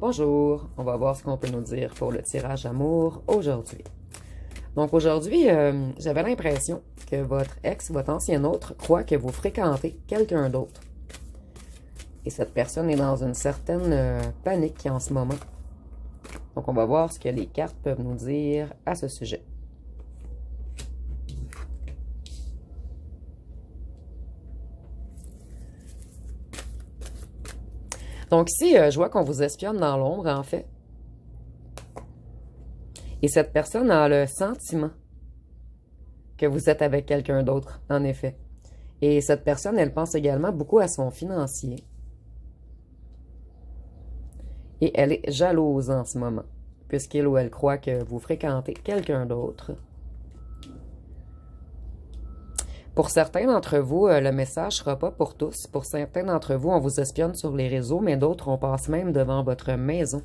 Bonjour, on va voir ce qu'on peut nous dire pour le tirage amour aujourd'hui. Donc aujourd'hui, j'avais l'impression que votre ex, votre ancien autre, croit que vous fréquentez quelqu'un d'autre. Et cette personne est dans une certaine panique en ce moment. Donc on va voir ce que les cartes peuvent nous dire à ce sujet. Donc ici, je vois qu'on vous espionne dans l'ombre, en fait. Et cette personne a le sentiment que vous êtes avec quelqu'un d'autre, en effet. Et cette personne, elle pense également beaucoup à son financier. Et elle est jalouse en ce moment, puisqu'il ou elle croit que vous fréquentez quelqu'un d'autre. Pour certains d'entre vous, le message ne sera pas pour tous. Pour certains d'entre vous, on vous espionne sur les réseaux, mais d'autres, on passe même devant votre maison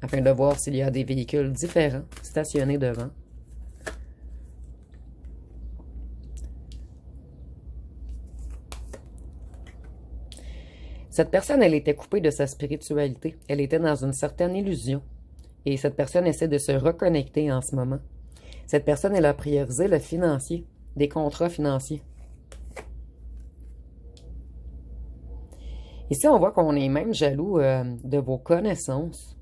afin de voir s'il y a des véhicules différents stationnés devant. Cette personne, elle était coupée de sa spiritualité. Elle était dans une certaine illusion. Et cette personne essaie de se reconnecter en ce moment. Cette personne, elle a priorisé le financier, des contrats financiers. Ici, on voit qu'on est même jaloux de vos connaissances.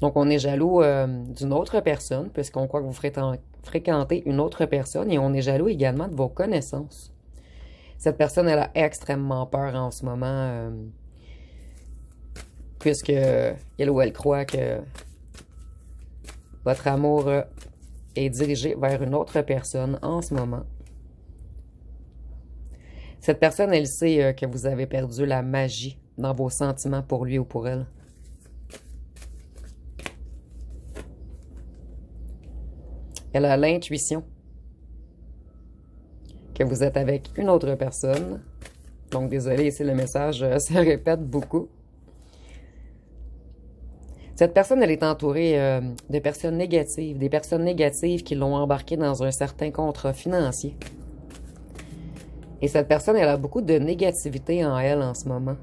Donc, on est jaloux d'une autre personne, puisqu'on croit que vous fréquentez une autre personne, et on est jaloux également de vos connaissances. Cette personne, elle a extrêmement peur en ce moment, puisque elle ou elle croit que votre amour est dirigé vers une autre personne en ce moment. Cette personne, elle sait que vous avez perdu la magie dans vos sentiments pour lui ou pour elle. Elle a l'intuition que vous êtes avec une autre personne. Donc, désolé, ici, le message se répète beaucoup. Cette personne, elle est entourée de personnes négatives, des personnes négatives qui l'ont embarquée dans un certain contrat financier. Et cette personne, elle a beaucoup de négativité en elle en ce moment.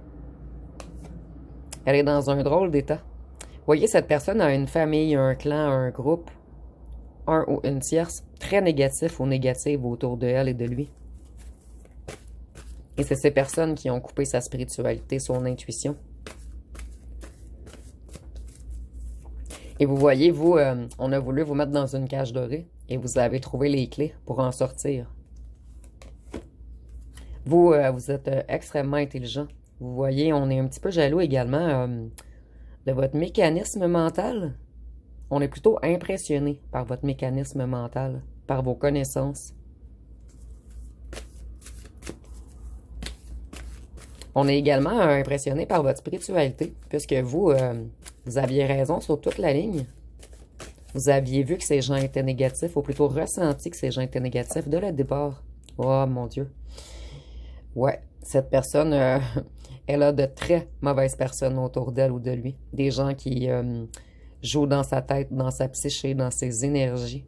Elle est dans un drôle d'état. Vous voyez, cette personne a une famille, un clan, un groupe, un ou une tierce très négatif ou négative autour de elle et de lui. Et c'est ces personnes qui ont coupé sa spiritualité, son intuition. Et vous voyez, vous, on a voulu vous mettre dans une cage dorée et vous avez trouvé les clés pour en sortir. Vous, vous êtes extrêmement intelligent. Vous voyez, on est un petit peu jaloux également de votre mécanisme mental. On est plutôt impressionné par votre mécanisme mental, par vos connaissances. On est également impressionné par votre spiritualité, puisque vous, vous aviez raison sur toute la ligne. Vous aviez vu que ces gens étaient négatifs, ou plutôt ressenti que ces gens étaient négatifs dès le départ. Oh mon Dieu. Ouais, cette personne, elle a de très mauvaises personnes autour d'elle ou de lui. Des gens qui jouent dans sa tête, dans sa psyché, dans ses énergies.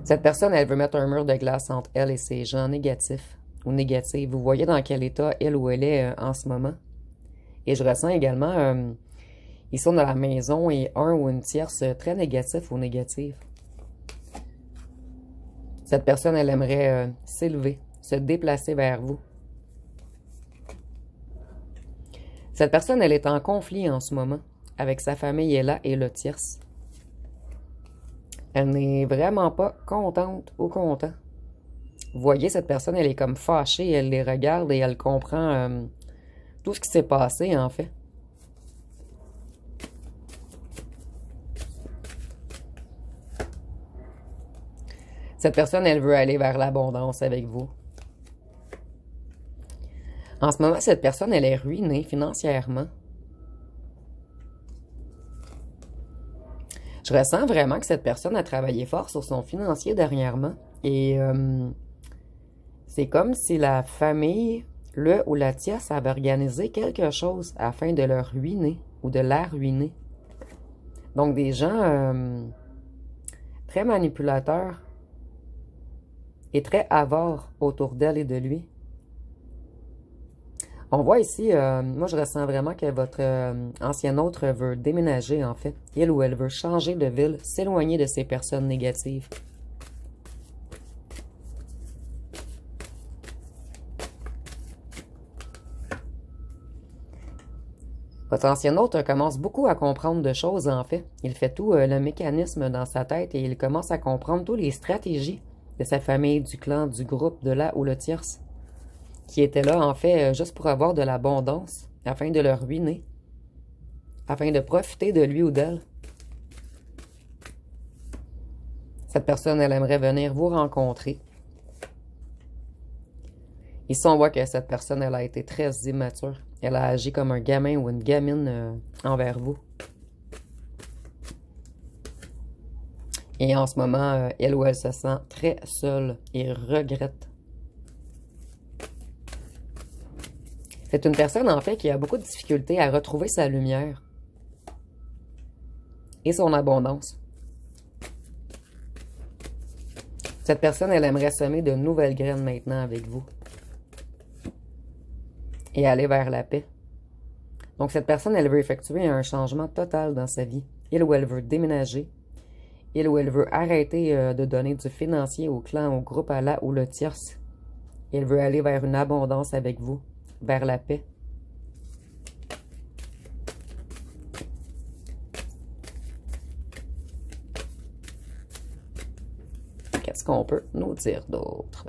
Cette personne, elle veut mettre un mur de glace entre elle et ces gens négatifs ou négatives. Vous voyez dans quel état elle ou elle est en ce moment. Et je ressens également, ils sont dans la maison et un ou une tierce très négatif ou négative. Cette personne, elle aimerait s'élever, se déplacer vers vous. Cette personne, elle est en conflit en ce moment avec sa famille, elle et le tierce. Elle n'est vraiment pas contente ou content. Vous voyez, cette personne, elle est comme fâchée, elle les regarde et elle comprend tout ce qui s'est passé, en fait. Cette personne, elle veut aller vers l'abondance avec vous. En ce moment, cette personne, elle est ruinée financièrement. Je ressens vraiment que cette personne a travaillé fort sur son financier dernièrement. Et c'est comme si la famille, le ou la tierce, avait organisé quelque chose afin de le ruiner ou de la ruiner. Donc, des gens très manipulateurs et très avares autour d'elle et de lui. On voit ici, moi je ressens vraiment que votre ancien autre veut déménager en fait. Il ou elle veut changer de ville, s'éloigner de ces personnes négatives. Votre ancien autre commence beaucoup à comprendre de choses en fait. Il fait tout le mécanisme dans sa tête et il commence à comprendre toutes les stratégies de sa famille, du clan, du groupe, de la ou le tierce, qui était là en fait juste pour avoir de l'abondance, afin de le ruiner, afin de profiter de lui ou d'elle. Cette personne, elle aimerait venir vous rencontrer. Ici, on voit que cette personne, elle a été très immature. Elle a agi comme un gamin ou une gamine envers vous. Et en ce moment, elle ou elle se sent très seule et regrette. C'est une personne, en fait, qui a beaucoup de difficultés à retrouver sa lumière et son abondance. Cette personne, elle aimerait semer de nouvelles graines maintenant avec vous et aller vers la paix. Donc, cette personne, elle veut effectuer un changement total dans sa vie. Il ou elle veut déménager. Il ou elle veut arrêter de donner du financier au clan, au groupe, à la ou le tierce. Il veut aller vers une abondance avec vous, vers la paix. Qu'est-ce qu'on peut nous dire d'autre?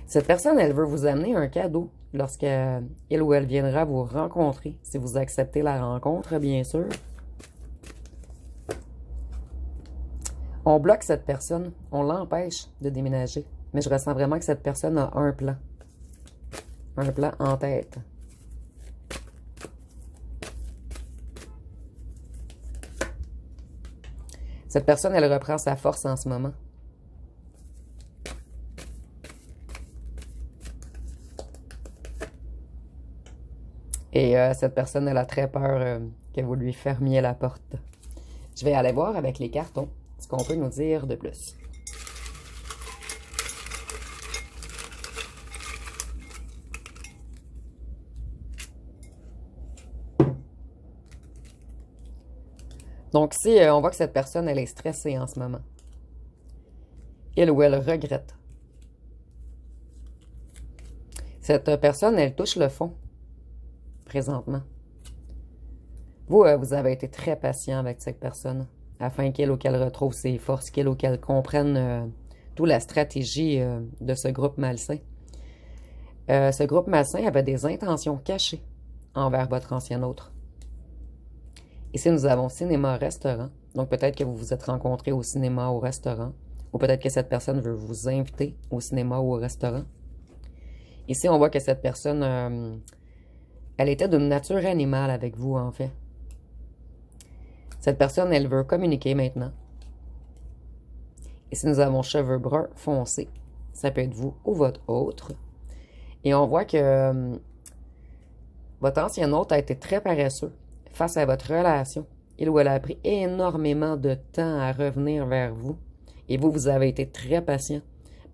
Cette personne, elle veut vous amener un cadeau lorsqu'il ou elle viendra vous rencontrer, si vous acceptez la rencontre, bien sûr. On bloque cette personne, on l'empêche de déménager, mais je ressens vraiment que cette personne a un plan en tête. Cette personne, elle reprend sa force en ce moment. Et cette personne, elle a très peur que vous lui fermiez la porte. Je vais aller voir avec les cartons ce qu'on peut nous dire de plus. Donc ici, on voit que cette personne, elle est stressée en ce moment. Il ou elle regrette. Cette personne, elle touche le fond, présentement. Vous, vous avez été très patient avec cette personne, afin qu'il ou qu'elle retrouve ses forces, qu'il ou qu'elle comprenne toute la stratégie de ce groupe malsain. Ce groupe malsain avait des intentions cachées envers votre ancien autre. Ici, nous avons cinéma-restaurant. Donc, peut-être que vous vous êtes rencontrés au cinéma, au restaurant. Ou peut-être que cette personne veut vous inviter au cinéma ou au restaurant. Ici, on voit que cette personne, elle était d'une nature animale avec vous, en fait. Cette personne, elle veut communiquer maintenant. Ici, nous avons cheveux bruns foncés. Ça peut être vous ou votre autre. Et on voit que votre ancien autre a été très paresseux face à votre relation. Il ou elle a pris énormément de temps à revenir vers vous. Et vous, vous avez été très patient.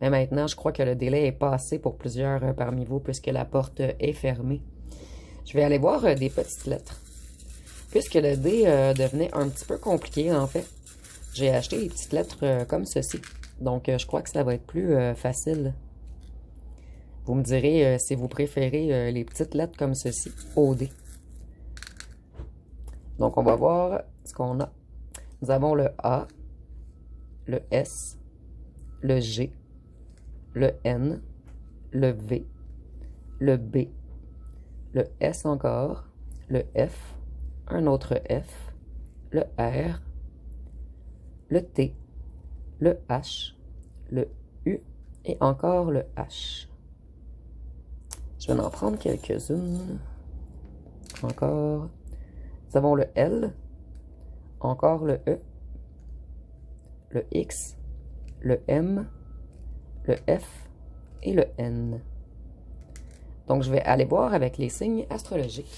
Mais maintenant, je crois que le délai est passé pour plusieurs parmi vous puisque la porte est fermée. Je vais aller voir des petites lettres. Puisque le dé devenait un petit peu compliqué, en fait, j'ai acheté des petites lettres comme ceci. Donc, je crois que ça va être plus facile. Vous me direz si vous préférez les petites lettres comme ceci au dé. Donc, on va voir ce qu'on a. Nous avons le A, le S, le G, le N, le V, le B, le S encore, le F, un autre F, le R, le T, le H, le U et encore le H. Je vais en prendre quelques-unes. Encore. Nous avons le L, encore le E, le X, le M, le F et le N. Donc, je vais aller voir avec les signes astrologiques.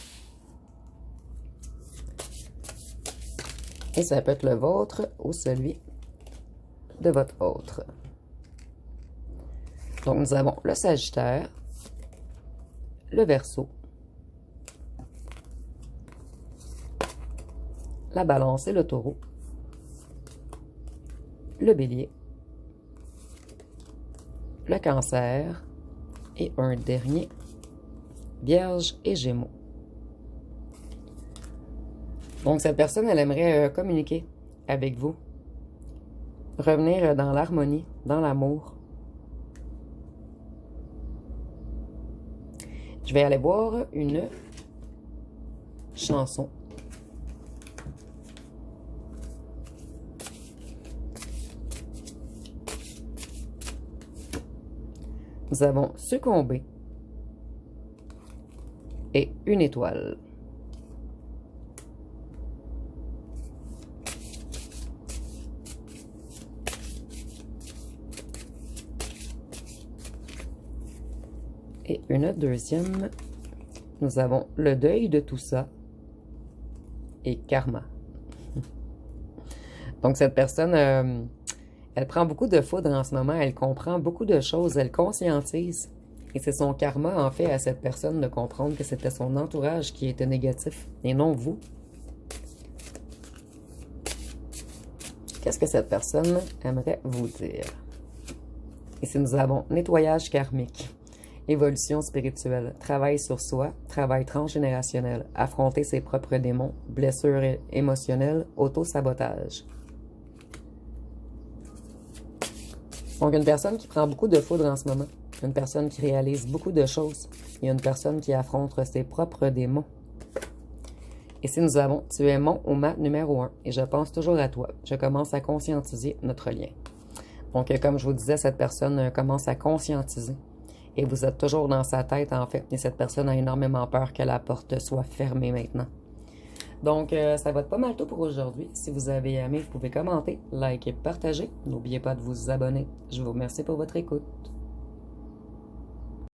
Et ça peut être le vôtre ou celui de votre autre. Donc, nous avons le Sagittaire, le Verseau, la Balance et le Taureau, le Bélier, le Cancer et un dernier, Vierge et Gémeaux. Donc, cette personne, elle aimerait communiquer avec vous, revenir dans l'harmonie, dans l'amour. Je vais aller voir une chanson. Nous avons Succomber et une étoile. Et une deuxième, nous avons le deuil de tout ça et karma. Donc cette personne, elle prend beaucoup de foudre en ce moment, elle comprend beaucoup de choses, elle conscientise. Et c'est son karma, en fait, à cette personne de comprendre que c'était son entourage qui était négatif et non vous. Qu'est-ce que cette personne aimerait vous dire? Ici, nous avons nettoyage karmique. Évolution spirituelle, travail sur soi, travail transgénérationnel, affronter ses propres démons, blessures émotionnelles, auto-sabotage. Donc, une personne qui prend beaucoup de foudre en ce moment, une personne qui réalise beaucoup de choses, il y a une personne qui affronte ses propres démons. Ici, nous avons « Tu es mon ou ma numéro 1 et je pense toujours à toi. Je commence à conscientiser notre lien. » Donc, comme je vous disais, cette personne commence à conscientiser. Et vous êtes toujours dans sa tête, en fait. Et cette personne a énormément peur que la porte soit fermée maintenant. Donc, ça va être pas mal tout pour aujourd'hui. Si vous avez aimé, vous pouvez commenter, liker, partager. N'oubliez pas de vous abonner. Je vous remercie pour votre écoute.